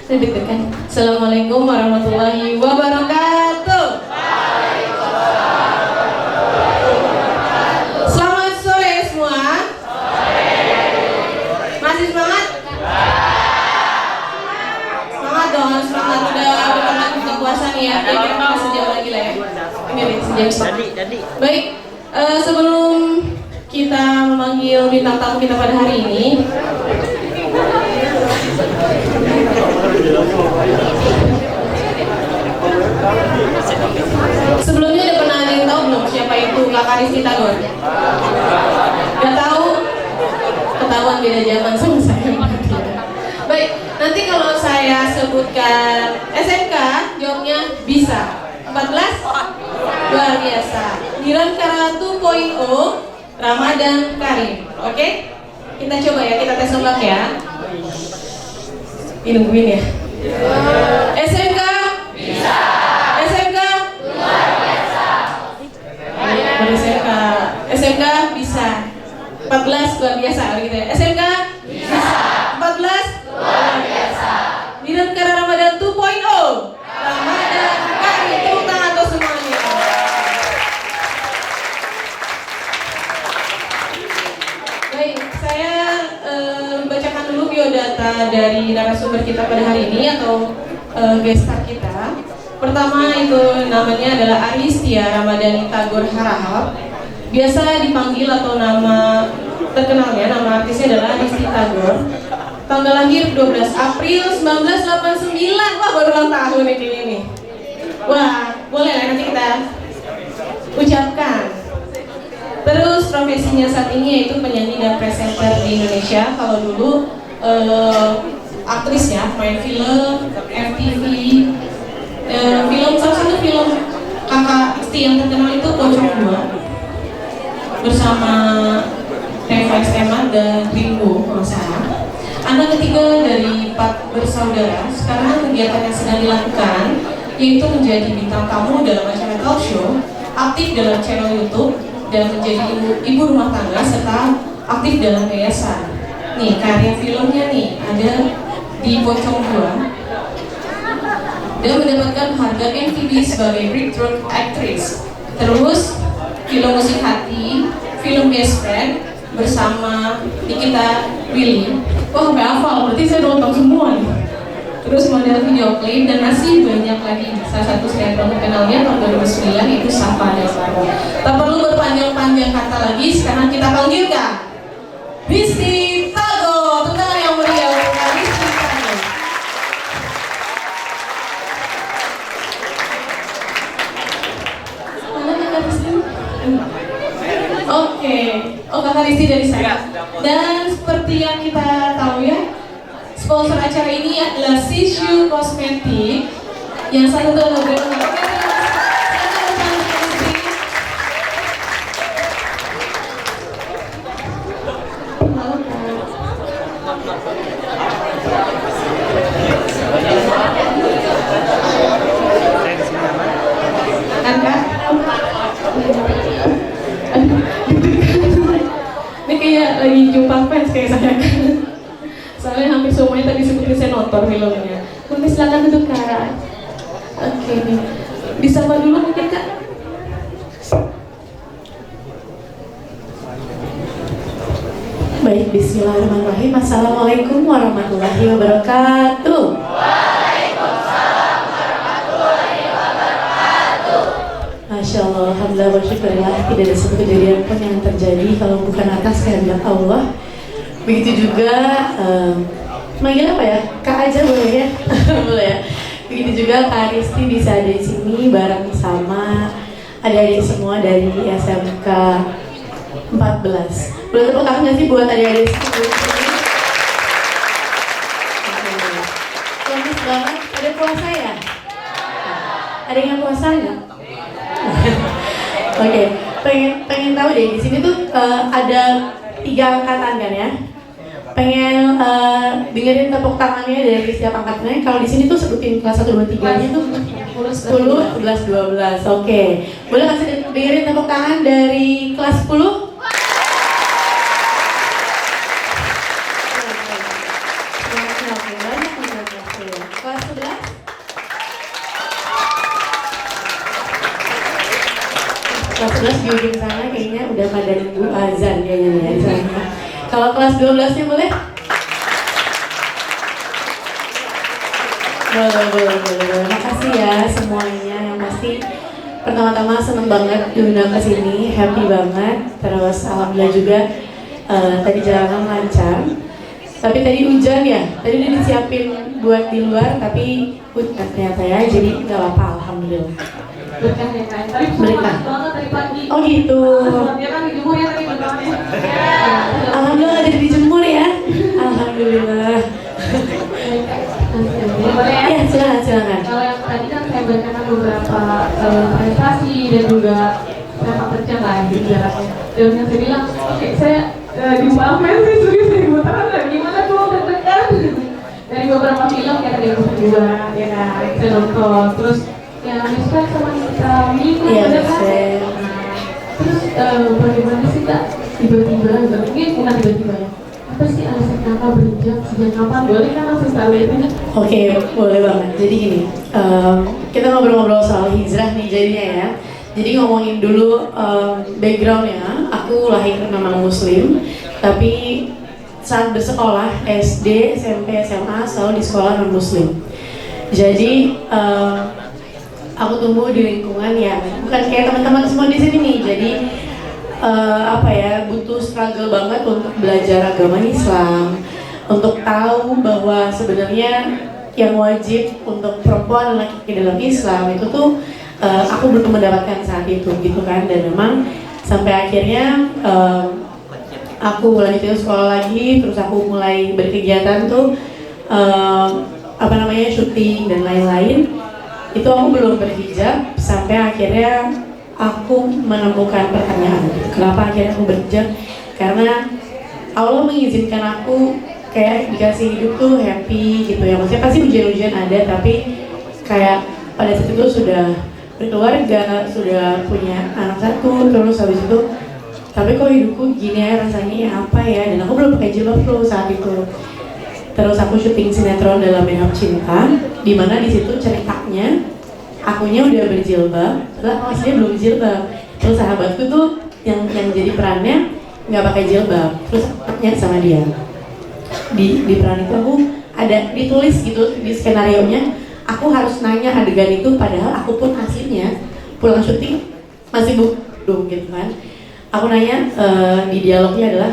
Deg-degan. Assalamualaikum warahmatullahi wabarakatuh. Selamat sore semua. Masih semangat? Semangat dong, semangat. Udah dekat buka puasa nih ya. Kira-kira sejam lagi lah ya. Ini sejam setengah. Baik, sebelum kita memanggil bintang tamu kita pada hari ini, sebelumnya udah pernah ada yang tahu belum siapa itu Kakak Rizky Tagor? Gak tahu? Ketahuan beda zaman sama saya. Baik, nanti kalau saya sebutkan SMK, jawabnya bisa. 14? Luar biasa. Nirantara 2.0 Ramadan Karim. Oke? Kita coba ya, kita tes ombak ya. Nungguin ya. SMK? Bisa. SMK? Luar biasa. SMK. SMK bisa. 14 luar biasa gitu ya. SMK? Bisa. 14? Luar biasa. Nirantara Ramadan 2.0 Ramadan Karim. Tepuk tangan untuk semuanya. Baik, saya bacakan dulu biodata dari narasumber kita pada hari ini atau guest star kita. Pertama itu namanya adalah Aristia Ramadhani Tagor Harahap. Biasa dipanggil atau nama terkenalnya, nama artisnya adalah Aristi Tagor. Tanggal lahir 12 April 1989. Wah, baru ulang tahun nih kayaknya nih. Wah, boleh lah nanti kita ucapkan. Terus profesinya saat ini yaitu penyanyi dan presenter di Indonesia. Kalau dulu aktris ya, main film, FTV, film, salah satu film Kakak Isti yang terkenal itu Pocong 2 bersama Reva Esteman dan Ringo Masalah. Anak ketiga dari 4 bersaudara. Sekarang kegiatan yang sedang dilakukan yaitu menjadi bintang tamu dalam acara talk show, aktif dalam channel YouTube, dan menjadi ibu rumah tangga serta aktif dalam yayasan. Nih, karya filmnya nih ada di Pocong 2 dan mendapatkan harga MTV sebagai Breakthrough Actress. Terus film musik hati, film Best Friend bersama Nikita Willy. Wah, sampai hafal, berarti saya nonton semua nih. Terus model video klip dan masih banyak lagi. Salah satu sinetron terkenalnya tahun 2009 itu Sapa Desaro. Tak perlu berpanjang-panjang kata lagi, sekarang kita panggilkan Rizky Tagor. Tentang yang meriah untuk Rizky Tagor. Mana Kakak Rizky? Oke, oh Kakak Rizky dari saya. Dan seperti yang kita tahu ya, sponsor acara ini adalah Sishu Kosmetik yang satu adalah brand. Ini kayak lagi jumpa fans kayak saya. Soalnya hampir semuanya tadi seperti saya nonton filmnya. Mungkin silakan duduk Kak. Oke nih, disapa dulu mungkin Kak. Baik, bismillahirrahmanirrahim. Assalamualaikum warahmatullahi wabarakatuh. Waalaikumsalam warahmatullahi wabarakatuh. Masya Allah, alhamdulillah bersyukurillah. Tidak ada satu kejadian pun yang terjadi kalau bukan atas kehendak Allah. Begitu juga manggil apa ya? Kak aja boleh ya? Boleh ya? Begitu juga Kak Aristi bisa ada di sini bareng sama adik-adik semua dari SMK 14. Boleh tepuk tangan nggak sih buat adik-adik semua? Bagus banget. Ada puasa ya? Ada yang puasa nggak? Oke, pengen tahu deh di sini tuh ada 3 angkatan kan ya? Pengen dengerin tepuk tangannya dari setiap angkatannya. Kalau di sini tuh sebutin kelas 1, 2, 3 nya tuh 10, 11, 12. Oke, boleh kasih dengerin tepuk tangan dari kelas 10? kelas 11 di ujung sana kayaknya udah pada nunggu azan kayaknya ya di sana. Kalau kelas 12-nya boleh? Boleh. Makasih ya semuanya. Yang pasti pertama-tama seneng banget diundang ke sini, happy banget. Terus alhamdulillah juga tadi jalanan lancar. Tapi tadi hujan ya, tadi udah disiapin buat di luar, tapi hujan ternyata ya, jadi nggak apa-apa, alhamdulillah. Berkah ya kan? Tadi Berkah. banget tadi pagi. Oh gitu. Ya kan dijemur ya tadi berkahnya. Alhamdulillah ada dijemur ya. Alhamdulillah. Boleh ya? Ya silakan. Kalau yang tadi kan saya bacakan beberapa prestasi dan juga sepak terjang lah di jalannya. Dan yang saya bilang, oke saya di Wamen sih serius dari Butaran gimana tuh deg-degan dari beberapa film kayak tadi aku juga ya kan saya nonton terus yang Miska sama Minggu ada kan terus bagaimana sih Kak tiba-tiba mungkin bukan tiba-tiba ya apa sih alasan Kakak beranjak sejak kapan boleh kan langsung sekali itu ya? Oke, boleh banget. Jadi gini, kita ngobrol-ngobrol soal hijrah nih jadinya ya. Jadi ngomongin dulu backgroundnya, aku lahir memang muslim, tapi saat bersekolah SD, SMP, SMA selalu di sekolah non muslim. Jadi aku tumbuh di lingkungan yang bukan kayak teman-teman semua di sini nih. Jadi butuh struggle banget untuk belajar agama Islam, untuk tahu bahwa sebenarnya yang wajib untuk perempuan dan laki-laki dalam Islam itu tuh aku belum mendapatkan saat itu gitu kan. Dan memang sampai akhirnya aku lanjutin sekolah lagi, terus aku mulai berkegiatan tuh syuting dan lain-lain. Itu aku belum berhijab sampai akhirnya aku menemukan pertanyaan kenapa akhirnya aku berhijab, karena Allah mengizinkan aku kayak dikasih hidup tuh happy gitu ya. Maksudnya pasti ujian-ujian ada, tapi kayak pada saat itu sudah berkeluarga, sudah punya anak satu, terus habis itu tapi kok hidupku gini ya rasanya apa ya, dan aku belum pakai jilbab tuh saat itu. Terus aku syuting sinetron dalam Menghap Cinta, dimana di situ ceritanya akunya udah berjilbab, lah aslinya belum berjilbab. Terus sahabatku tuh yang jadi perannya nggak pakai jilbab, terus tanya sama dia. Di peran itu aku ada ditulis gitu di skenario nya, aku harus nanya adegan itu, padahal aku pun aslinya pulang syuting masih belum gitu kan. Aku nanya di dialognya adalah,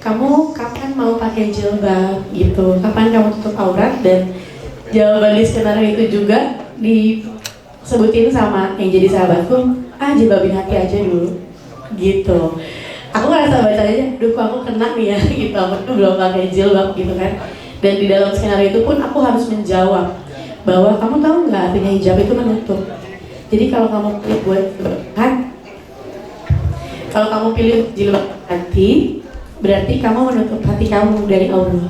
kamu kapan mau pakai jilbab gitu, kapan kamu tutup aurat, dan jawaban di skenario itu juga disebutin sama yang jadi sahabatku, jilbabin hati aja dulu gitu. Aku ngerasa baca aja, duh kok aku kena nih ya gitu, aku tuh belum pakai jilbab gitu kan. Dan di dalam skenario itu pun aku harus menjawab bahwa kamu tahu nggak artinya hijab itu menutup. Jadi kalau kamu pilih buat berkat, kalau kamu pilih jilbab hati, berarti kamu menutup hati kamu dari Allah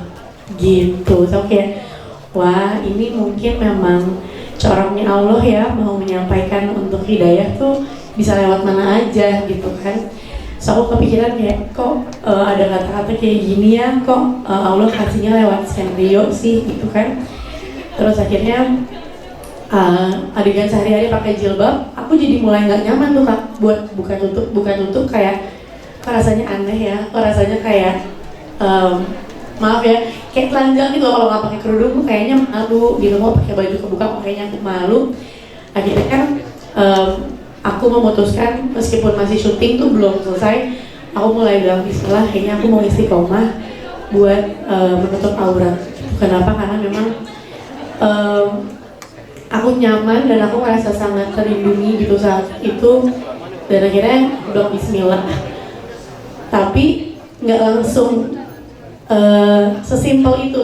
gitu. So kayak wah ini mungkin memang corongnya Allah ya, mau menyampaikan untuk hidayah tuh bisa lewat mana aja gitu kan. So aku kepikiran kayak kok ada kata-kata kayak gini ya, kok Allah kasihnya lewat skenario sih gitu kan. Terus akhirnya adegan sehari-hari pakai jilbab, aku jadi mulai nggak nyaman tuh Kak, buat buka tutup kayak kok rasanya aneh ya, kok rasanya kayak maaf ya, kayak telanjang gitu kalau nggak pakai kerudung tuh kayaknya malu gitu, mau pakai baju kebuka kayaknya aku malu. Akhirnya kan aku memutuskan meskipun masih syuting tuh belum selesai, aku mulai bilang bismillah, kayaknya aku mau istiqomah buat menutup aurat. Kenapa? Karena memang aku nyaman dan aku merasa sangat terlindungi gitu saat itu, dan akhirnya bilang bismillah. Tapi nggak langsung sesimpel itu,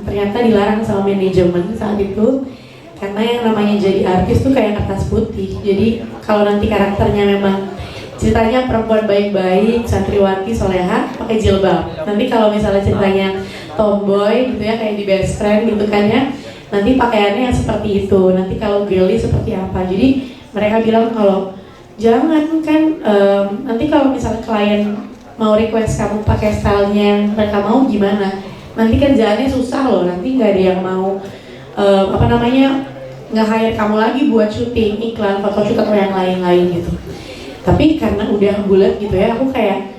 ternyata dilarang sama manajemen saat itu. Karena yang namanya jadi artis tuh kayak kertas putih. Jadi kalau nanti karakternya memang ceritanya perempuan baik-baik, santriwati, soleha, pakai jilbab. Nanti kalau misalnya ceritanya tomboy gitu ya, kayak di Best Friend gitu kan ya, nanti pakaiannya yang seperti itu. Nanti kalau girly seperti apa. Jadi mereka bilang kalau jangan kan, nanti kalau misalnya klien mau request kamu pakai stylenya yang mereka mau gimana, nanti kerjaannya susah loh, nanti nggak ada yang mau nge-hire kamu lagi buat syuting iklan, photoshoot atau yang lain-lain gitu. Tapi karena udah bulat gitu ya, aku kayak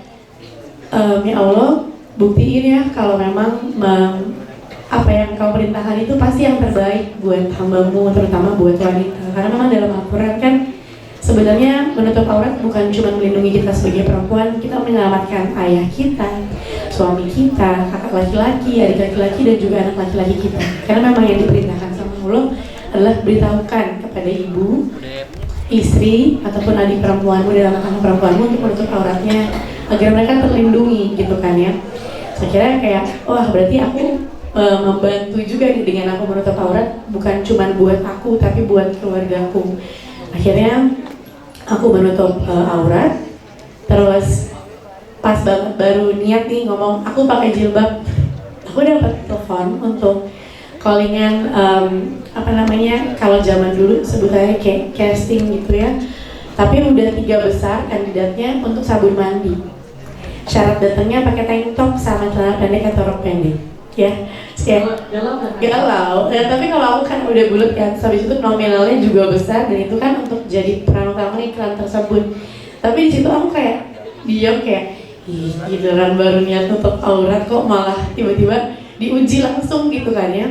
ya Allah buktiin ya kalau memang apa yang kau perintahkan itu pasti yang terbaik buat hambamu, terutama buat wanita. Karena memang dalam Al-Quran kan sebenarnya menutup aurat bukan cuma melindungi kita sebagai perempuan, kita menyelamatkan ayah kita, suami kita, kakak laki-laki, adik laki-laki, dan juga anak laki-laki kita. Karena memang yang diperintahkan sama Allah adalah beritahukan kepada ibu, istri, ataupun adik perempuanmu dan anak-anak perempuanmu untuk menutup auratnya agar mereka terlindungi gitu kan ya. Saya kira kayak, wah berarti aku membantu juga nih dengan aku menutup aurat, bukan cuma buat aku tapi buat keluargaku. Akhirnya aku menutup aurat, terus pas banget baru niat nih ngomong aku pakai jilbab, aku dapat telepon untuk callingan apa namanya, kalau zaman dulu sebutannya kayak casting gitu ya, tapi udah 3 besar kandidatnya untuk sabun mandi. Syarat datangnya pakai tank top sama celana pendek atau rok pendek ya. Galau. Ya, tapi kalau aku kan udah bulat kan, habis itu nominalnya juga besar dan itu kan untuk jadi peran utama iklan tersebut. Tapi di situ aku kayak diam kayak, ih giliran baru niat tutup aurat kok malah tiba-tiba diuji langsung gitu kan ya,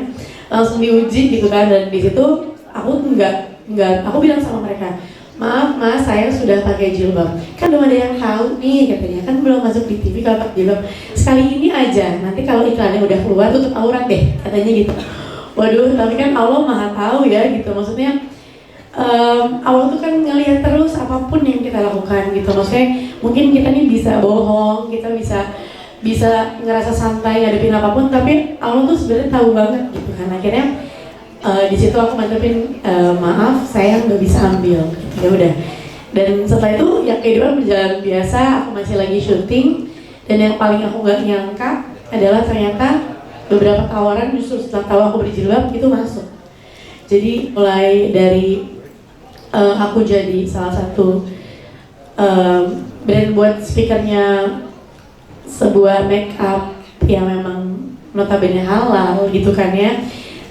langsung diuji gitu kan. Dan di situ aku enggak, aku bilang sama mereka, maaf mas, saya sudah pakai jilbab. Kan belum ada yang tahu nih katanya, kan belum masuk di TV kalau pakai jilbab. Sekali ini aja, nanti kalau iklannya udah keluar tutup aurat deh, katanya gitu. Waduh, tapi kan Allah maha tahu ya gitu. Maksudnya Allah tuh kan ngelihat terus apapun yang kita lakukan gitu. Maksudnya mungkin kita nih bisa bohong, kita bisa ngerasa santai ngadepin apapun, tapi Allah tuh sebenarnya tahu banget gitu kan. Akhirnya di situ aku mantepin, maaf saya nggak bisa ambil, ya udah. Dan setelah itu ya kehidupan berjalan biasa, aku masih lagi syuting. Dan yang paling aku nggak nyangka adalah ternyata beberapa tawaran justru setelah tahu aku berjilbab itu masuk. Jadi mulai dari aku jadi salah satu brand buat speakernya sebuah make up yang memang notabene halal gitu kan ya,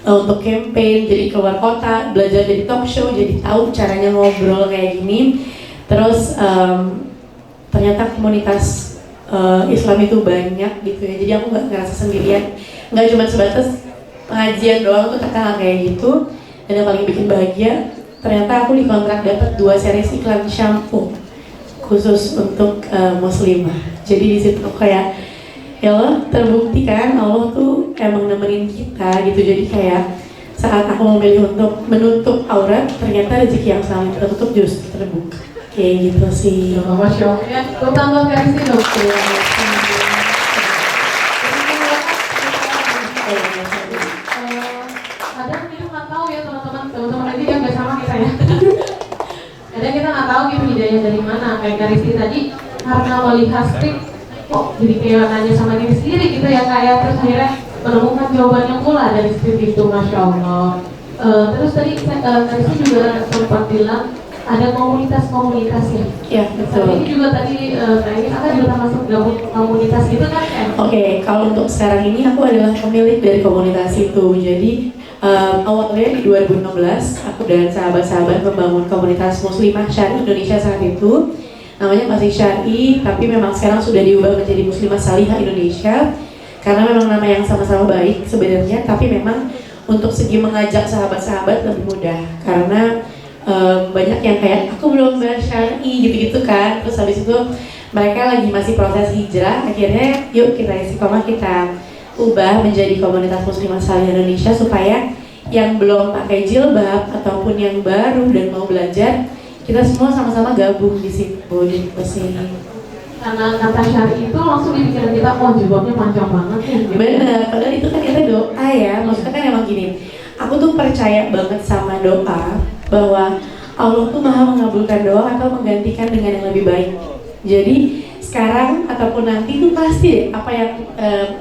untuk campaign, jadi keluar kota, belajar jadi talk show, jadi tahu caranya ngobrol kayak gini. Terus ternyata komunitas Islam itu banyak gitu ya, jadi aku nggak ngerasa sendirian, nggak cuma sebatas pengajian doang tuh terkenal kayak gitu. Dan yang paling bikin bahagia, ternyata aku dikontrak dapat 2 series iklan shampoo khusus untuk muslimah. Jadi di situ kayak, ya Allah, terbukti kan Allah tuh emang nemenin kita gitu. Jadi kayak saat aku memilih untuk menutup aurat, ternyata rezeki yang selama kita tutup justru terbuka. Kayak gitu sih. Masya Allah ya, aku tambahkan sih dok. Kadang kita nggak tahu ya teman-teman lagi yang nggak sama kita ya. Kadang kita nggak tahu gitu hidayah dari mana. Kayak Karisti tadi karena melihat skrip, kok jadi kayak nanya sama diri sendiri gitu ya, kayak terus akhirnya menemukan jawabannya pula dari skrip itu, Masya Allah. Terus tadi Karisti juga sempat bilang ada komunitas-komunitas ya. Ya betul. Ini juga tadi kayaknya kakak juga termasuk gabung komunitas gitu kan? Oke, kalau untuk sekarang ini aku adalah pemilik dari komunitas itu. Jadi awalnya di 2016 aku dan sahabat-sahabat membangun komunitas Muslimah Syari Indonesia saat itu. Namanya masih Syari, tapi memang sekarang sudah diubah menjadi Muslimah Salihah Indonesia. Karena memang nama yang sama-sama baik sebenarnya, tapi memang untuk segi mengajak sahabat-sahabat lebih mudah. Karena banyak yang kayak aku belum bersyari gitu-gitu kan. Terus habis itu mereka lagi masih proses hijrah. Akhirnya yuk kita istiqomah, kita ubah menjadi komunitas Muslimah Salihah Indonesia supaya yang belum pakai jilbab ataupun yang baru dan mau belajar, kita semua sama-sama gabung di situ gitu sih. Karena kata syari itu langsung dipikiran kita, oh jilbabnya panjang banget ya. Bener, padahal itu kan kita doa ya. Maksudnya kan emang gini, aku tuh percaya banget sama doa bahwa Allah tuh maha mengabulkan doa atau menggantikan dengan yang lebih baik. Jadi sekarang ataupun nanti tuh pasti deh apa yang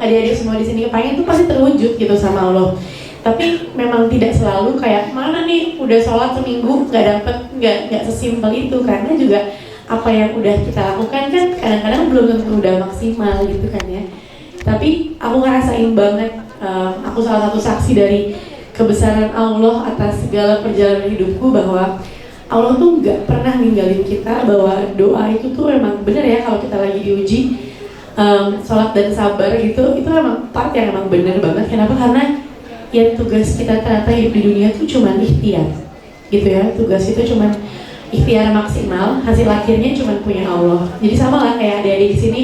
adik-adik semua di sini kepengen tuh pasti terwujud gitu sama Allah. Tapi memang tidak selalu kayak mana nih udah sholat seminggu nggak dapet, nggak sesimpel itu. Karena juga apa yang udah kita lakukan kan kadang-kadang belum tentu udah maksimal gitu kan ya. Tapi aku ngerasain banget, aku salah satu saksi dari kebesaran Allah atas segala perjalanan hidupku, bahwa Allah tuh nggak pernah ninggalin kita, bahwa doa itu tuh memang bener ya kalau kita lagi diuji. Sholat dan sabar gitu, itu memang part yang emang bener banget. Kenapa? Karena ya tugas kita ternyata hidup di dunia tuh cuma ikhtiar gitu ya. Tugas itu cuma ikhtiar maksimal, hasil akhirnya cuma punya Allah. Jadi sama lah kayak adik-adik di sini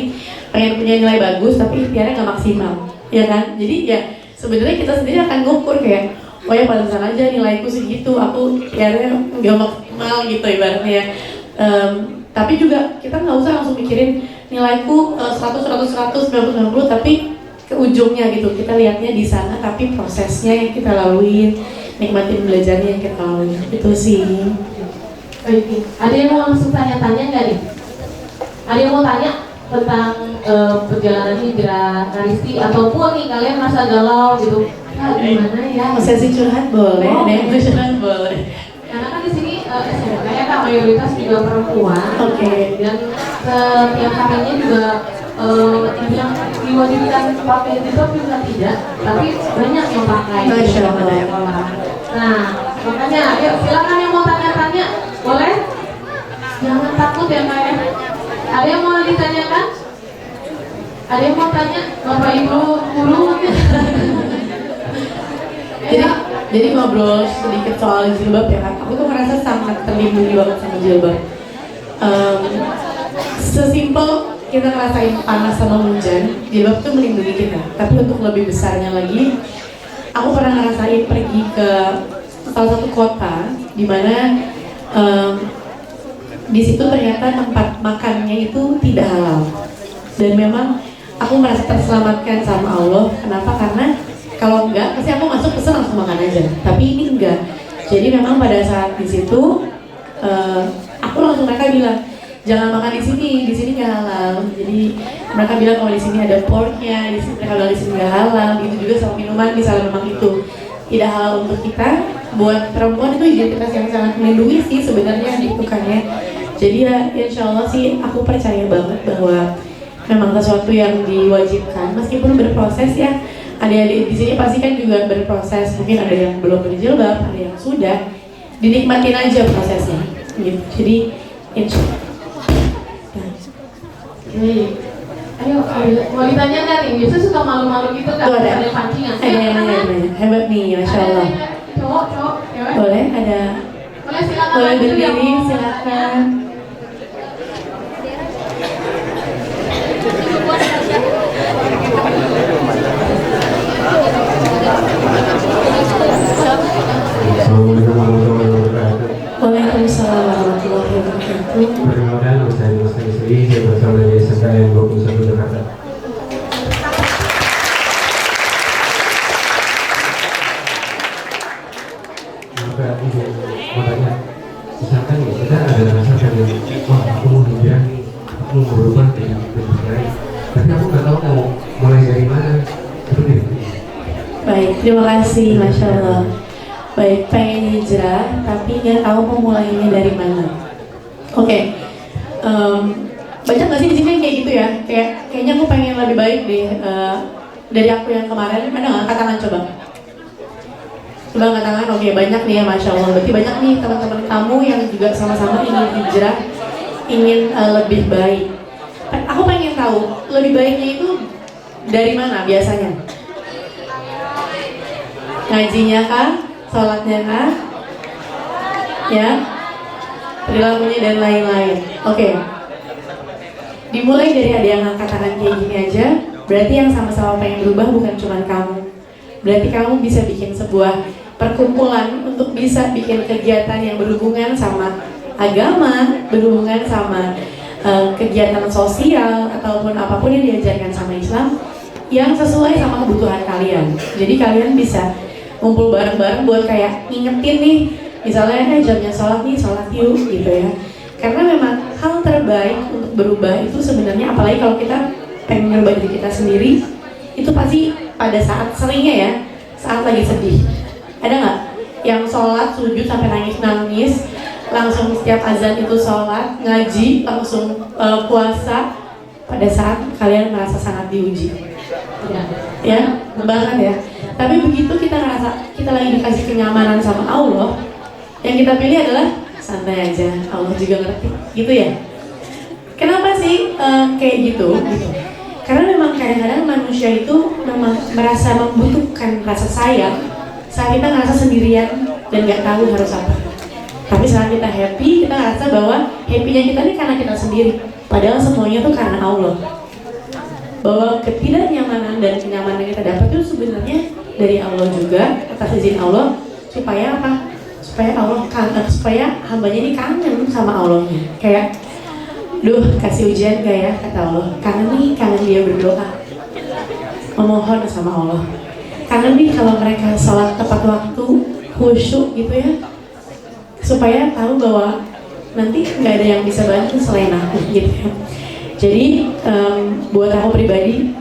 pengen punya nilai bagus tapi ikhtiarnya nggak maksimal, ya kan? Jadi ya sebenarnya kita sendiri akan ngukur kayak, oh ya pantesan aja nilaiku segitu, aku ikhtiarnya nggak maksimal gitu ibaratnya ya. Tapi juga kita nggak usah langsung mikirin nilaiku 100, 90, tapi ke ujungnya gitu. Kita lihatnya di sana, tapi prosesnya yang kita laluin, nikmatin belajarnya yang kita laluin. Itu sih. Oke. Ada yang mau langsung tanya-tanya nggak nih? Ada yang mau tanya tentang perjalanan hijrah Karisti, ataupun nih kalian merasa galau gitu? Ya, gimana ya? Sesi curhat boleh, ada curhat boleh. Karena kan di sini SMK ya Kak, mayoritas juga perempuan. Oke. Dan setiap harinya juga yang diwajibkan pakai hijab juga tidak, tapi banyak yang pakai. Masya Allah. Nah, makanya yuk silakan yang mau tanya-tanya, boleh? Jangan takut ya Kak ya. Ada yang mau ditanyakan? Ada yang mau tanya? Bapak Ibu guru mungkin? Jadi ngobrol sedikit soal jilbab ya kan, aku tuh merasa sangat terlindungi banget sama jilbab. Sesimpel kita ngerasain panas sama hujan, jilbab tuh melindungi kita. Tapi untuk lebih besarnya lagi, aku pernah ngerasain pergi ke salah satu kota di mana di situ ternyata tempat makannya itu tidak halal. Dan memang aku merasa terselamatkan sama Allah. Kenapa? Karena kalau enggak, pasti aku masuk pesen langsung makan aja. Tapi ini enggak. Jadi memang pada saat di situ, aku langsung, mereka bilang jangan makan di sini nggak halal. Jadi mereka bilang kalau di sini ada porknya, di sini mereka bilang di sini nggak halal. Gitu juga sama minuman, misalnya memang itu tidak halal untuk kita. Buat perempuan itu identitas yang sangat melindungi sih sebenarnya gitu kan ya. Jadi ya insya Allah sih aku percaya banget bahwa memang sesuatu yang diwajibkan meskipun berproses ya. Adik-adik di sini pasti kan juga berproses, mungkin ada yang belum berjilbab, ada yang sudah, dinikmatin aja prosesnya, gitu. Jadi, insya Allah. Ayo, mau ditanya nggak nih? Biasanya suka malu-malu gitu kan? Ada pancingan. Hebat nih, masya Allah. Cowok, cewek. Boleh, ada. Boleh silakan. Boleh berdiri, silakan. Assalamualaikum warahmatullahi wabarakatuh. Waalaikumsalam warahmatullahi wabarakatuh. Perkenalkan, saya Mas Isri, saya berasal dari SMKN 21 Jakarta. Maka ibu mau tanya, misalkan nih kita ada rasa pengen, wah aku mau hijrah nih, aku mau berubah jadi lebih baik, tapi aku nggak tahu mau mulai dari mana. Itu nih. Baik, terima kasih, masya Allah. Baik, pengen hijrah tapi nggak tahu mau mulainya dari mana. Oke, banyak nggak sih di sini kayak gitu ya? Kayaknya aku pengen lebih baik deh dari aku yang kemarin. Ada nggak? Angkat tangan coba. Coba angkat tangan. Oke, banyak nih ya, masya Allah. Berarti banyak nih teman-teman kamu yang juga sama-sama ingin hijrah, ingin lebih baik. Aku pengen tahu lebih baiknya itu dari mana biasanya? Ngajinya kah? Sholatnya kah? Ya, perilakunya dan lain-lain. Oke. Dimulai dari ada yang angkat tangan kayak gini aja. Berarti yang sama-sama pengen berubah bukan cuma kamu. Berarti kamu bisa bikin sebuah perkumpulan untuk bisa bikin kegiatan yang berhubungan sama agama, berhubungan sama kegiatan sosial ataupun apapun yang diajarkan sama Islam yang sesuai sama kebutuhan kalian. Jadi kalian bisa ngumpul bareng-bareng buat kayak ngingetin nih, misalnya jamnya sholat nih, sholat yuk gitu ya. Karena memang hal terbaik untuk berubah itu sebenarnya, apalagi kalau kita pengen merubah diri kita sendiri, itu pasti pada saat seringnya ya, saat lagi sedih. Ada nggak yang sholat sujud sampai nangis-nangis, langsung setiap azan itu sholat, ngaji, langsung puasa pada saat kalian merasa sangat diuji? Ya, banget ya. Tapi begitu kita ngerasa kita lagi dikasih kenyamanan sama Allah, yang kita pilih adalah santai aja, Allah juga ngerti, gitu ya. Kenapa sih kayak gitu? Karena memang kadang-kadang manusia itu memang merasa membutuhkan rasa sayang saat kita ngerasa sendirian dan gak tahu harus apa. Tapi saat kita happy, kita ngerasa bahwa happy-nya kita ini karena kita sendiri. Padahal semuanya tuh karena Allah. Bahwa ketidaknyamanan dan kenyamanan yang kita dapat itu sebenarnya dari Allah juga, atas izin Allah. Supaya apa? Supaya hambanya ini kangen sama Allahnya. Kayak, duh kasih ujian gak ya, kata Allah. Kangen dia berdoa, memohon sama Allah. Kangen nih kalau mereka sholat tepat waktu, khusyuk gitu ya, supaya tahu bahwa nanti nggak ada yang bisa bantu selain aku gitu ya. Jadi buat aku pribadi,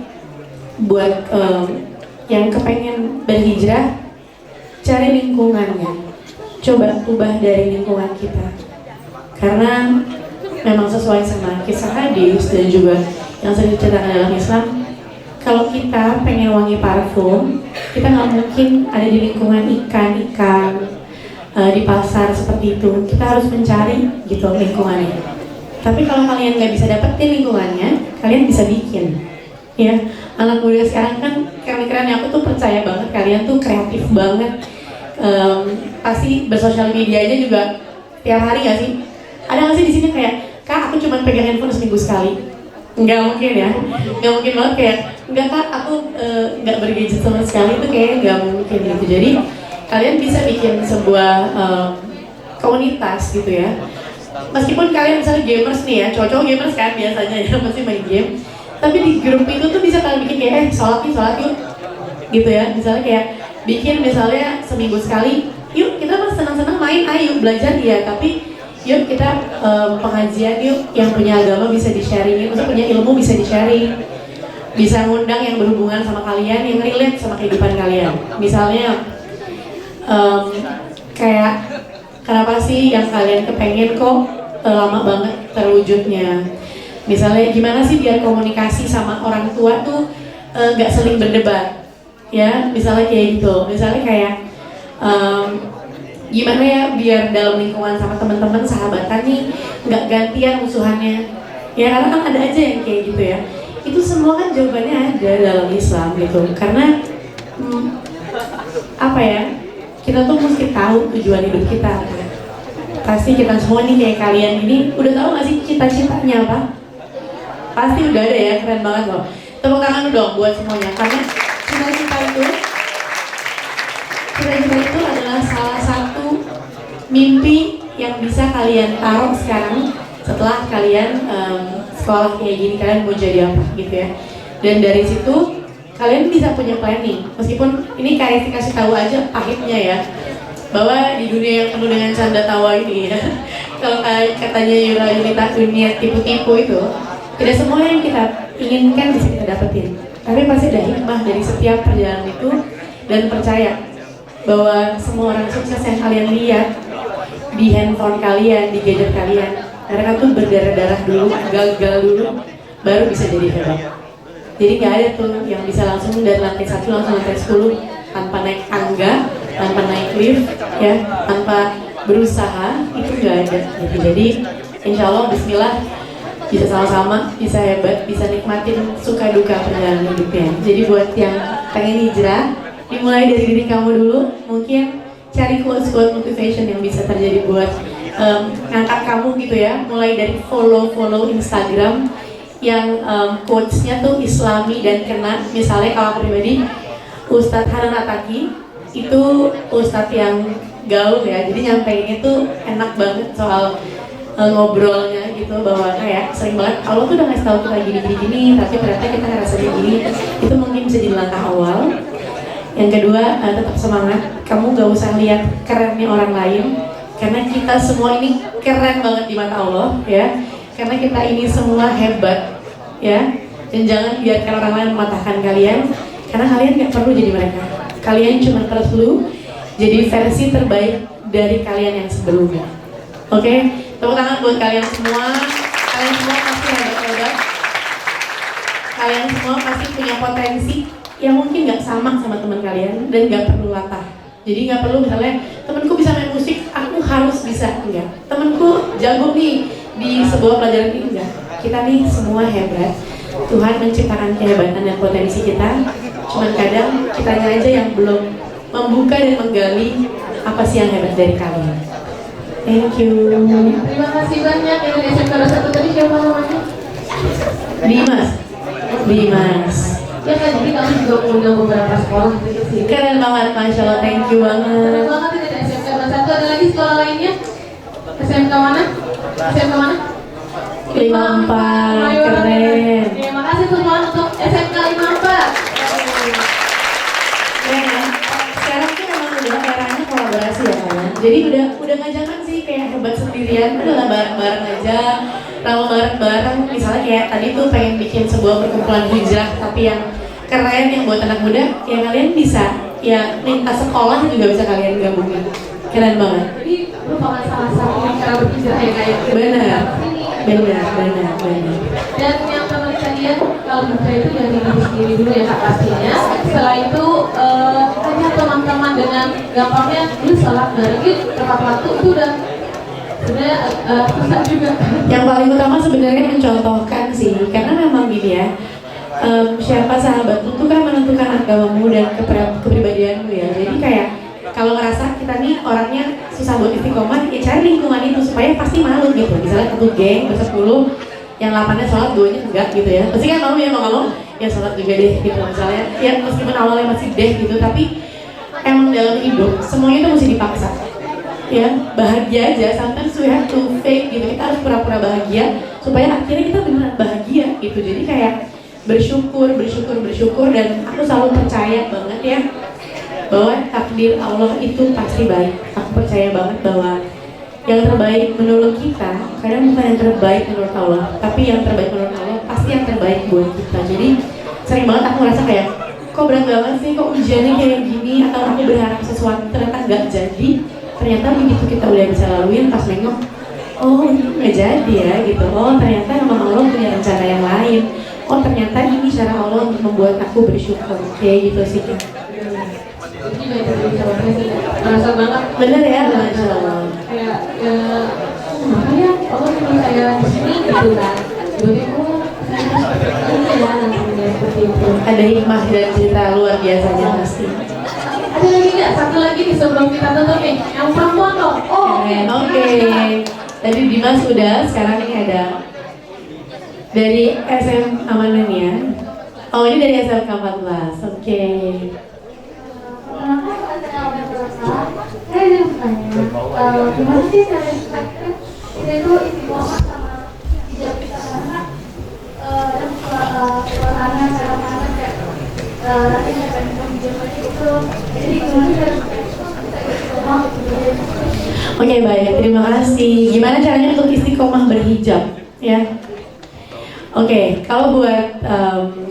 buat yang kepengen berhijrah, cari lingkungannya, coba ubah dari lingkungan kita, karena memang sesuai sama kisah hadis dan juga yang sering diceritakan dalam Islam. Kalau kita pengen wangi parfum, kita nggak mungkin ada di lingkungan ikan di pasar seperti itu. Kita harus mencari gitu lingkungannya. Tapi kalau kalian nggak bisa dapetin lingkungannya, kalian bisa bikin. Ya, anak muda sekarang kan keren-keren. Aku tuh percaya banget kalian tuh kreatif banget. Pasti bersosial medianya juga tiap hari nggak sih? Ada nggak sih di sini kayak, Kak, aku cuma pegang handphone seminggu sekali? Nggak mungkin ya, nggak mungkin banget kayak, enggak Kak, aku nggak bergadget sama sekali, itu kayaknya nggak mungkin gitu. Jadi kalian bisa bikin sebuah komunitas gitu ya. Meskipun kalian misalnya gamers nih ya, cowok-cowok gamers kan biasanya ya pasti main game. Tapi di grup itu tuh bisa kalian bikin kayak, sholat yuk, gitu ya. Misalnya kayak bikin misalnya seminggu sekali, yuk kita mas senang-senang main, ayo belajar ya, tapi yuk kita pengajian yuk, yang punya agama bisa di-sharing, maksudnya punya ilmu bisa di-sharing, bisa ngundang yang berhubungan sama kalian, yang relate sama kehidupan kalian. Misalnya kayak kenapa sih yang kalian kepengen kok lama banget terwujudnya. Misalnya gimana sih biar komunikasi sama orang tua tuh gak saling berdebat ya, misalnya kayak gitu. Misalnya kayak gimana ya biar dalam lingkungan sama teman-teman sahabatan nih nggak gantian musuhannya ya, karena kan ada aja yang kayak gitu ya. Itu semua kan jawabannya ada dalam Islam gitu. Karena apa ya, kita tuh mesti tahu tujuan hidup kita. Pasti kita semua nih kayak kalian ini udah tahu nggak sih cita-citanya apa? Pasti udah ada ya, keren banget loh. Tepuk tangan dong buat semuanya, karena cita-cita itu adalah salah satu mimpi yang bisa kalian taruh sekarang setelah kalian sekolah kayak gini, kalian mau jadi apa gitu ya. Dan dari situ kalian bisa punya planning, meskipun ini kayak dikasih tahu aja pahitnya ya, bahwa di dunia yang penuh dengan canda tawa ini ya, kalau katanya Yunita, dunia tipu-tipu itu tidak semua yang kita inginkan bisa kita dapetin, tapi pasti ada hikmah dari setiap perjalanan itu. Dan percaya bahwa semua orang sukses yang kalian lihat di handphone kalian, di gadget kalian, mereka tuh berdarah-darah dulu, gagal dulu, baru bisa jadi hebat. Jadi nggak ada tuh yang bisa langsung dari lantai 1 langsung lantai 10 tanpa naik tangga, tanpa naik lift, ya, tanpa berusaha, itu nggak ada. Jadi insya Allah, Bismillah, bisa sama-sama, bisa hebat, bisa nikmatin suka duka perjalanan hidupnya. Jadi buat yang pengen hijrah, dimulai dari diri kamu dulu. Mungkin cari quotes-quotes motivation yang bisa terjadi buat ngangkat kamu gitu ya. Mulai dari follow Instagram yang quotes-nya tuh Islami dan kena. Misalnya kalau aku pribadi, Ustadz Hanan Ataki itu Ustadz yang gaul ya, jadi nyampeinnya tuh enak banget soal ngobrolnya gitu, bahwa kayak sering banget Allah tuh udah ngasih tahu kita gini, tapi ternyata kita ngerasanya gini. Itu mungkin bisa jadi langkah awal. Yang kedua, tetap semangat. Kamu gak usah lihat kerennya orang lain, karena kita semua ini keren banget di mata Allah ya, karena kita ini semua hebat ya. Dan jangan biarkan orang lain mematahkan kalian, karena kalian gak perlu jadi mereka. Kalian cuma perlu jadi versi terbaik dari kalian yang sebelumnya. Oke? Tepuk tangan buat kalian semua. Kalian semua pasti hebat-hebat. Kalian semua pasti punya potensi yang mungkin gak sama teman kalian, dan gak perlu latah. Jadi gak perlu misalnya temanku bisa main musik, aku harus bisa, enggak. Temenku jago nih di sebuah pelajaran ini, enggak. Kita nih semua hebat. Tuhan menciptakan kehebatan dan potensi kita. Cuman kadang kitanya aja yang belum membuka dan menggali apa sih yang hebat dari kalian. Thank you. Terima kasih banyak. Ini SMK 1 tadi siapa namanya? Dimas. Ya kan, jadi kami juga mengundang beberapa sekolah gitu sih. Keren banget, Masya Allah, thank you Keren banget. banget ini ada SMK 1. Ada lagi sekolah lainnya? SMK mana? SMK mana? 54, Ayo, keren. Terima kasih semua untuk SMK 54. Keren ya. Sekarang tuh memang udah eranya kolaborasi ya kalian. Jadi udah nggak zaman sih kayak hebat sendirian, udahlah bareng-bareng aja, ramal bareng-bareng. Misalnya kayak tadi tuh pengen bikin sebuah perkumpulan hijrah tapi yang keren yang buat anak muda, ya kalian bisa ya lintas sekolah juga bisa kalian gabungin. Keren banget. Jadi merupakan salah satu yang cara berhijrah ya kayak Benar. Dan yang pertama kalian kalau berhijrah itu dari diri sendiri dulu ya kak pastinya. Setelah itu ajak teman-teman dengan gampangnya lu sholat bareng tepat waktu itu udah sebenarnya susah juga. Yang paling utama sebenarnya mencontohkan sih, karena memang gini ya, siapa sahabatmu tuh kan menentukan agamamu dan kepribadianmu ya. Jadi kayak kalau ngerasa kita nih orangnya susah buat istiqomah, ya cari lingkungan itu supaya pasti malu gitu. Misalnya satu geng bersepuluh, yang 8-nya sholat, 2-nya enggak gitu ya. Pasti kan mau ya, mau ngomong ya sholat juga deh gitu misalnya. Ya meskipun awalnya masih deh gitu, tapi emang dalam hidup semuanya itu mesti dipaksa. Ya bahagia aja, sometimes we have to fake gitu. Kita harus pura-pura bahagia supaya akhirnya kita beneran bahagia gitu. Jadi kayak bersyukur dan aku selalu percaya banget ya bahwa takdir Allah itu pasti baik. Aku percaya banget bahwa yang terbaik menurut kita kadang bukan yang terbaik menurut Allah, tapi yang terbaik menurut Allah pasti yang terbaik buat kita. Jadi sering banget aku ngerasa kayak kok berat banget sih, kok ujiannya kayak gini, atau aku berharap sesuatu ternyata nggak jadi. Ternyata begitu kita udah bisa laluin, pas nengok, oh ini nggak jadi ya gitu. Oh ternyata memang Allah punya rencana yang lain. Oh ternyata ini cara Allah untuk membuat aku bersyukur. Kayak gitu sih. Jadi merasa banget. Bener ya, Masya Allah. Kayak makanya Allah nyuruh saya di sini gitu kan. Jadi saya nantinya seperti itu. Ada hikmah dan cerita luar biasanya pasti. Ada lagi nggak? Satu lagi nih sebelum kita tutup nih. Yang perempuan loh. Oh, Oke. Tadi Dimas udah, sekarang ini ada dari SM mana nih ya? Oh ini dari SMK 14. Oke. Saya ada bertanya, gimana sih cara kita itu istiqomah sama hijab kita karena dan suaranya cara pandang kayak nanti saya pengen hijab lagi itu, jadi gimana cara kita istiqomah gitu. Oke baik, terima kasih. Gimana caranya untuk istiqomah berhijab? Ya. Oke, kalau buat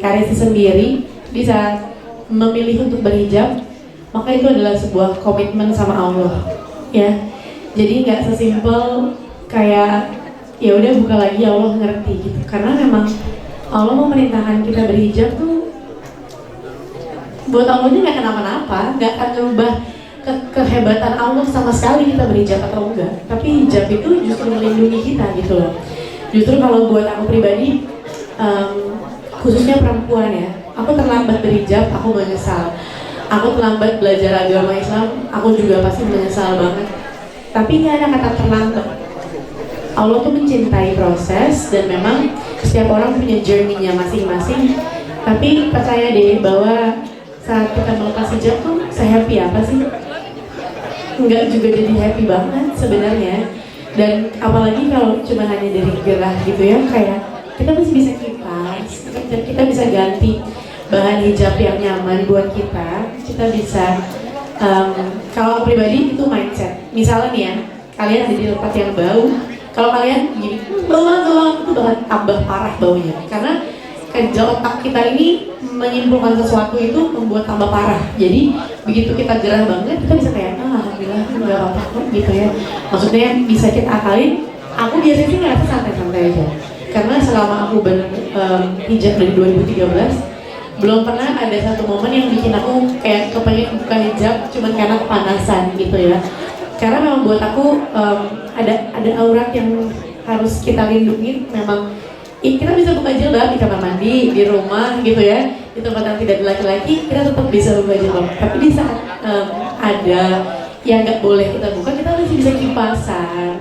Karesi sendiri di saat memilih untuk berhijab, maka itu adalah sebuah komitmen sama Allah, ya. Jadi nggak sesimpel kayak ya udah buka lagi Allah ngerti gitu. Karena memang Allah memerintahkan kita berhijab tuh buat Allahnya nggak kenapa-napa, nggak akan merubah kehebatan Allah sama sekali kita berhijab atau enggak. Tapi hijab itu justru melindungi kita gitu loh. Justru kalau buat aku pribadi, khususnya perempuan ya, aku terlambat berhijab, aku menyesal. Aku terlambat belajar agama Islam, aku juga pasti menyesal banget. Tapi ini ada kata terlambat. Allah tuh mencintai proses dan memang setiap orang punya journey-nya masing-masing. Tapi percaya deh bahwa saat kita melepas hijab tuh se-happy apa sih? Enggak juga jadi happy banget sebenarnya. Dan apalagi kalau cuma hanya dari gerah gitu ya, kayak kita masih bisa kipas, kita bisa ganti bahan hijab yang nyaman buat kita bisa kalau pribadi itu mindset. Misalnya nih ya, kalian ada di tempat yang bau, kalau kalian gini bau itu bakal tambah parah baunya, karena kerja otak kita ini menyimpulkan sesuatu itu membuat tambah parah. Jadi begitu kita gerah banget, kita bisa kayak alhamdulillah nggak apa-apa kok gitu ya. Maksudnya bisa kita akalin. Aku biasanya sih ngerasa santai-santai aja, karena selama aku hijab dari 2013 belum pernah ada satu momen yang bikin aku kayak kepengen buka hijab cuman karena kepanasan gitu ya. karena memang buat aku ada aurat yang harus kita lindungi. Memang kita bisa buka jilbab di kamar mandi, di rumah gitu ya, di tempat yang tidak ada laki-laki kita tetap bisa buka jilbab. Tapi di saat ada yang nggak boleh kita buka, kita masih bisa kipasan,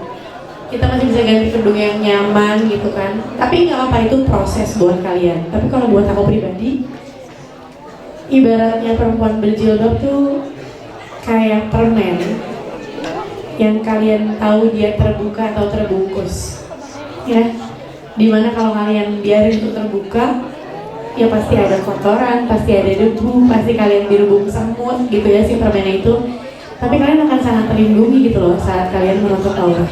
kita masih bisa ganti kerudung yang nyaman gitu kan. Tapi nggak apa, itu proses buat kalian. Tapi kalau buat aku pribadi, ibaratnya perempuan berjilbab tuh kayak permen yang kalian tahu dia terbuka atau terbungkus, ya. Dimana kalau kalian biarin itu terbuka, ya pasti ada kotoran, pasti ada debu, pasti kalian dirubung semut gitu ya si permennya itu. Tapi kalian akan sangat terlindungi gitu loh saat kalian menutup aurat.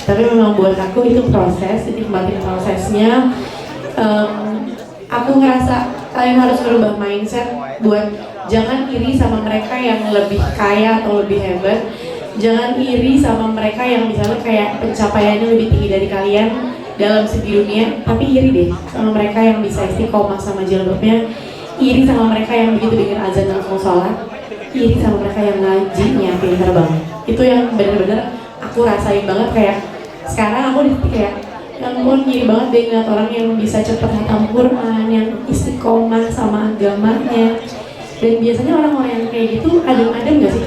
Tapi memang buat aku itu proses, dinikmatin prosesnya. Aku ngerasa kalian harus berubah mindset buat jangan iri sama mereka yang lebih kaya atau lebih hebat. Jangan iri sama mereka yang misalnya kayak pencapaiannya lebih tinggi dari kalian dalam segi dunia, tapi iri deh sama mereka yang bisa istiqomah sama jilbabnya, iri sama mereka yang begitu dengar azan langsung sholat, iri sama mereka yang ngajinya pintar banget. Itu yang benar-benar aku rasain banget. Kayak sekarang aku di titik kayak yang mau iri banget deh ngeliat orang yang bisa cepet hatam Quran, yang istiqomah sama agamanya. Dan biasanya orang-orang yang kayak gitu adem-adem gak sih?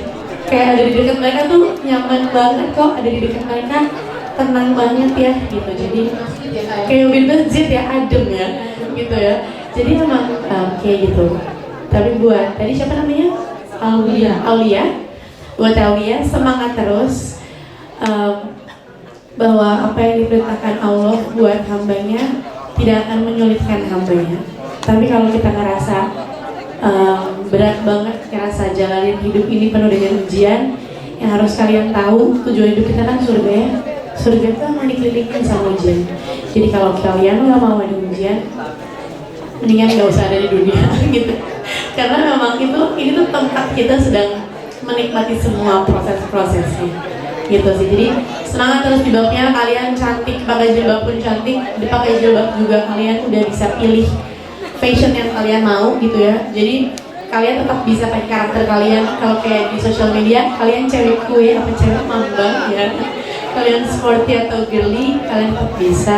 Kayak ada di dekat mereka tuh nyaman banget kok, ada di dekat mereka tenang banget ya gitu. Jadi kayak mobil masjid ya, adem ya gitu ya. Jadi memang kayak gitu. Tapi buat tadi siapa namanya? Aulia. Buat Aulia semangat terus, bahwa apa yang diperintahkan Allah buat hambanya tidak akan menyulitkan hambanya. Tapi kalau kita ngerasa berat banget, ngerasa jalanin hidup ini penuh dengan ujian, yang harus kalian tahu tujuan hidup kita kan surga ya. Surga itu emang dikelilingi sama ujian. Jadi kalau kalian nggak mau ada ujian, mendingan nggak usah ada di dunia gitu. Karena memang ini tuh tempat kita sedang menikmati semua proses-prosesnya gitu sih. Jadi semangat terus jilbabnya. Kalian cantik, pakai jilbab pun cantik, dipakai jilbab juga kalian udah bisa pilih fashion yang kalian mau gitu ya. Jadi kalian tetap bisa pakai karakter kalian. Kalau kayak di sosial media, kalian cewek kue apa cewek mambang ya, kalian sporty atau girly, kalian tetap bisa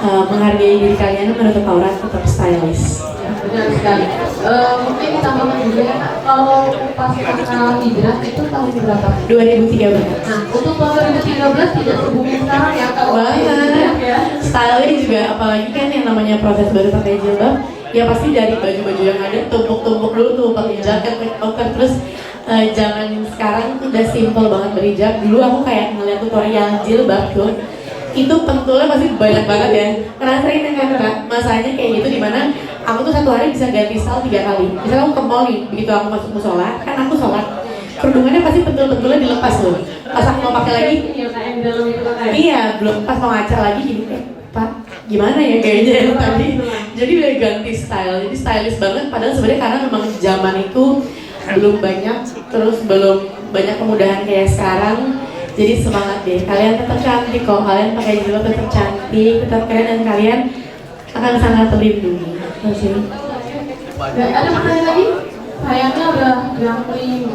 menghargai diri kalian, menutup aurat, tetap stylish. Benar sekali. Mungkin ditambahkan juga ya, kalau pas kakak hijrah itu tahun berapa? 2013. Nah, untuk tahun 2013 tidak se-booming sekarang ya kalau banget ya. Style-nya juga, apalagi kan yang namanya proses baru pakai jilbab, ya pasti dari baju-baju yang ada tumpuk-tumpuk dulu tuh, pakai jaket, pakai koker, terus zaman sekarang tuh udah simple banget berhijab. Dulu aku kayak ngeliat tutorial jilbab tuh, itu pentulnya pasti banyak banget ya. Ngerasain kan kak, masanya kayak gitu, dimana aku tuh satu hari bisa ganti style 3 kali. Misalnya aku ke mall nih, begitu aku masuk musola, kan aku sholat, kerudungannya pasti pentul-pentulnya dilepas loh. Pas aku mau pakai lagi, iya belum, pas mau ngaca lagi gini, Pak gimana ya kayaknya yang tadi. Jadi udah ganti style, jadi stylish banget. Padahal sebenarnya karena memang zaman itu belum banyak, terus belum banyak kemudahan kayak sekarang. Jadi semangat deh, kalian tetap cantik kok, kalian pakai jilbab tetap cantik, tetap keren, dan kalian akan sangat terlindungi. Masih. Ada pertanyaan lagi? Sayangnya udah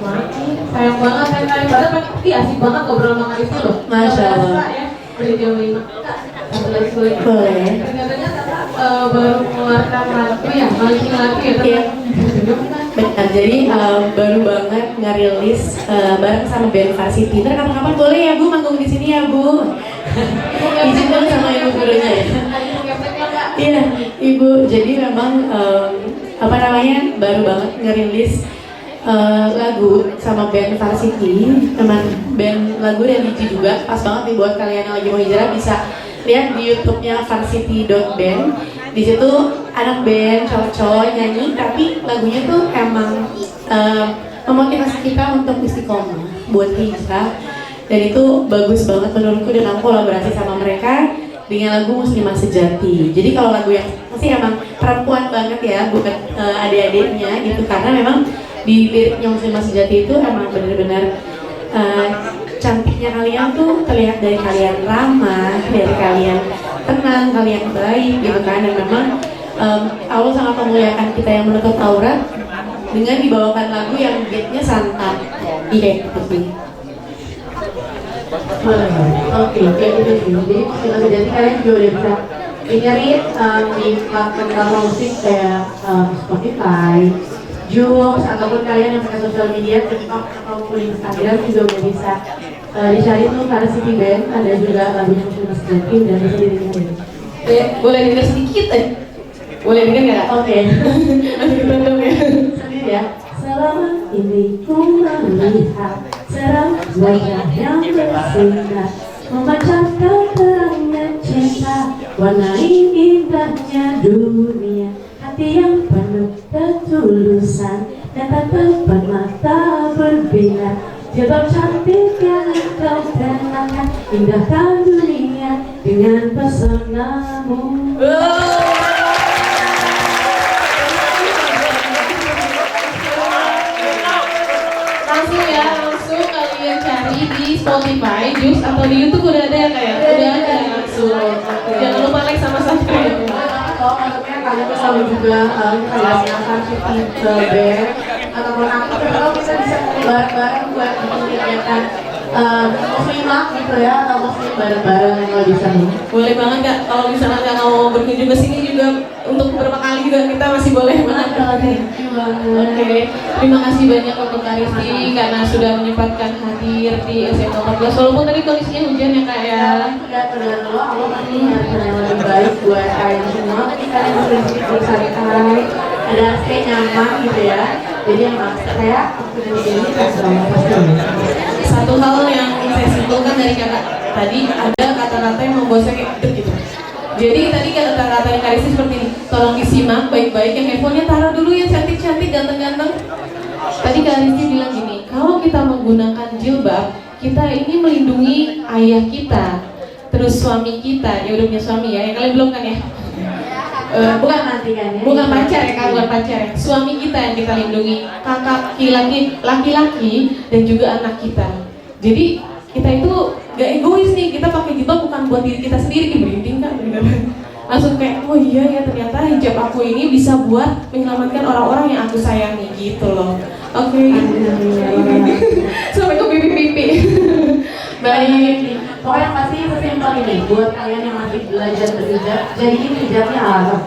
mati. Sayang banget kan kalian pada pasti asik banget ngobrol sama Karisnya loh. Masya Allah. Ya, dari jam 5. Satu lagi Boleh. Ternyata kakak baru mengeluarkan lagu ya, mancing lagu ya. Iya. Benar, jadi baru banget ngerilis bareng sama band Varsity. Ntar kapan-kapan boleh ya Bu manggung di sini ya Bu. Izin dulu sama ibu gurunya ya. Iya, Ibu. Jadi memang baru banget ngerilis lagu sama band Varsity. Memang band lagu religi juga, pas banget nih buat kalian yang lagi mau hijrah, bisa lihat di YouTube-nya varsity.band. Di situ anak band cowok-cowok nyanyi, tapi lagunya tuh emang memotivasi kita untuk istiqomah buat hijrah. Dan itu bagus banget menurutku, dan aku kolaborasi sama mereka dengan lagu Muslimah Sejati. Jadi kalau lagu yang masih emang perempuan banget ya, bukan adik-adiknya gitu, karena memang di liriknya Muslimah Sejati itu emang benar-benar cantiknya kalian tuh terlihat dari kalian ramah, dari kalian tenang, kalian baik gitu kan. Dan memang Allah sangat memuliakan kita yang menutup aurat dengan dibawakan lagu yang beatnya santai, iya seperti. Boleh. Oke, kayak gitu sih. Jadi jadi kalian juga udah bisa dengerin di platform musik kayak Spotify, Joox, ataupun kalian yang pakai sosial media, TikTok ataupun Instagram juga udah bisa dicari tuh karena City Band, ada juga lagunya Mas Blackpink dan bisa didengerin. Boleh denger sedikit aja? Boleh denger nggak? Oke. Masih dong ya. Sendiri ya. Selama ini ku melihat cerah wajah yang bersinar, memancarkan terangnya cinta, warnai indahnya dunia, hati yang penuh ketulusan dan tak tempat mata berbinar. Jilbab cantik yang engkau kenakan, indahkan dunia dengan pesonamu. Langsung kalian cari di Spotify, Joox atau di YouTube udah ada ya kayak? Udah ada langsung. Jangan lupa like sama subscribe. Kalau maksudnya kalian bisa juga kayak silakan syuting ke band ataupun apa, kalau bisa bareng-bareng buat bikin kegiatan muslimah gitu ya, atau muslim bareng-bareng kalau bisa nih. Boleh banget Kak, kalau misalnya nggak mau berkunjung ke sini juga untuk beberapa kali juga kita masih boleh banget. Oke, terima kasih banyak untuk Kak Rizky karena sudah menyempatkan hadir di SMA 14 walaupun tadi kondisinya hujan ya Kak ya. Sudah terdengar dulu, Allah pasti nyarikan yang lebih baik buat kalian semua. Tapi kalian bisa bersantai, ada stay nyaman gitu ya. Jadi yang maksud saya waktu di sini pasti. Satu hal yang saya simpulkan dari kakak tadi, ada kata-kata yang membuat saya kayak gitu. Jadi tadi kata-kata yang Kak Rizky seperti ini, tolong disimak baik-baik, yang handphonenya taruh dulu yang cantik-cantik, ganteng-ganteng. Tadi Kak Rizky bilang gini, kalau kita menggunakan jilbab, kita ini melindungi ayah kita, terus suami kita, dia udah punya suami ya, yang kalian belum kan ya? Bukan nanti kan ya. Bukan pacar ya Kak, bukan pacar ya. Suami kita yang kita lindungi, kakak laki-laki dan juga anak kita. Jadi kita itu gak egois nih, kita pakai jilbab bukan buat diri kita sendiri, merinding Kak beneran. Langsung kayak, oh iya ya ternyata hijab aku ini bisa buat menyelamatkan orang-orang yang aku sayangi gitu loh. Oke. Sampai ke pipi-pipi. Baik. Pokoknya yang pasti sesimpel ini buat kalian yang masih belajar berhijab, jadiin hijabnya alarm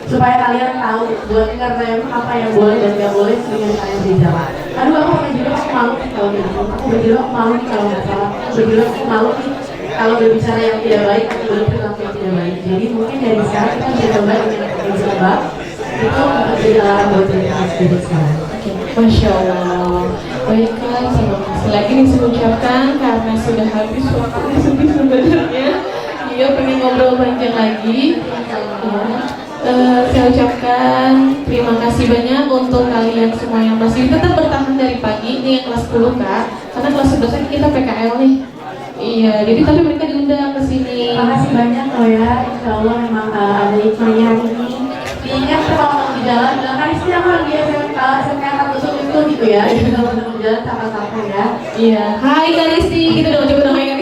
supaya kalian tahu buat ngerem apa yang boleh dan gak boleh dengan kalian berhijab. Aduh aku pakai jilbab aku malu nih kalau gitu, aku berjilbab aku malu nih kalau nggak salah, aku berjilbab aku malu nih kalau berbicara yang tidak baik atau berperilaku yang tidak baik. Jadi mungkin dari sekarang kita bisa coba dengan pakai jilbab itu menjadi alarm buat diri kita sendiri sekarang. Masya Allah. Baiklah, terima kasih lagi nih saya ucapkan karena sudah habis waktunya sedih sebenarnya. Iya pengen ngobrol panjang lagi. Saya ucapkan terima kasih banyak untuk kalian semua yang masih tetap bertahan dari pagi. Ini yang kelas 10 Kak, karena kelas 11 kita PKL nih. Iya, jadi tapi mereka diundang ke sini. Terima kasih banyak loh ya, insya Allah memang ada hikmahnya hari ini. Diingat kalau di jalan bilang kan istri aku lagi SMK akan tusuk itu gitu ya. Jadi kalau mau jalan sama-sama ya. Iya, hai Kak Rizky, kita udah coba namanya